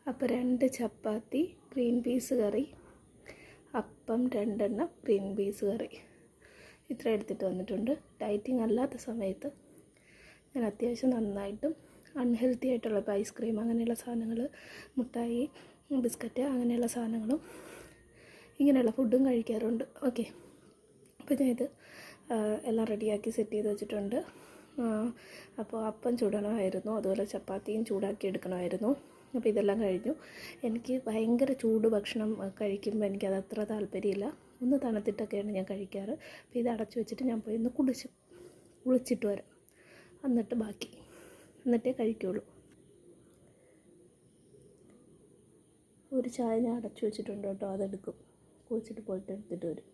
അപ്പോൾ 2 ചപ്പാത്തി, green peas കറി, അപ്പം 2 എണ്ണം, ഗ്രീൻ പീസ് കറി, ഇത്ര എടുത്തിട്ട് വന്നിട്ടുണ്ട്. ഡയറ്റിംഗ് അല്ലാത്ത സമയത്ത് ഞാൻ അത്യാവശ്യം നന്നായിട്ടും അൺഹെൽത്തി ആയിട്ടുള്ള ഇപ്പോൾ ഐസ്ക്രീം അങ്ങനെയുള്ള സാധനങ്ങൾ, മുട്ടായി, ബിസ്ക്കറ്റ് അങ്ങനെയുള്ള സാധനങ്ങളും ഇങ്ങനെയുള്ള ഫുഡും കഴിക്കാറുണ്ട്. ഓക്കെ, അപ്പോൾ ഞാനിത് എല്ലാം റെഡിയാക്കി സെറ്റ് ചെയ്ത് വെച്ചിട്ടുണ്ട്. അപ്പോൾ അപ്പം ചുടണമായിരുന്നു, അതുപോലെ ചപ്പാത്തിയും ചൂടാക്കി എടുക്കണമായിരുന്നു. അപ്പോൾ ഇതെല്ലാം കഴിഞ്ഞു. എനിക്ക് ഭയങ്കര ചൂട് ഭക്ഷണം കഴിക്കുമ്പോൾ എനിക്കത് അത്ര താല്പര്യമില്ല. ഒന്ന് തണുത്തിട്ടൊക്കെയാണ് ഞാൻ കഴിക്കാറ്. അപ്പോൾ ഇത് അടച്ചു വെച്ചിട്ട് ഞാൻ പോയി ഒന്ന് കുളിച്ചിട്ട് വരാം, എന്നിട്ടേ കഴിക്കുകയുള്ളൂ. ഒരു ചായ ഞാൻ അടച്ചു വെച്ചിട്ടുണ്ട് കേട്ടോ, അതെടുക്കും. കുളിച്ചിട്ട് പോയിട്ട് എടുത്തിട്ട് വരും.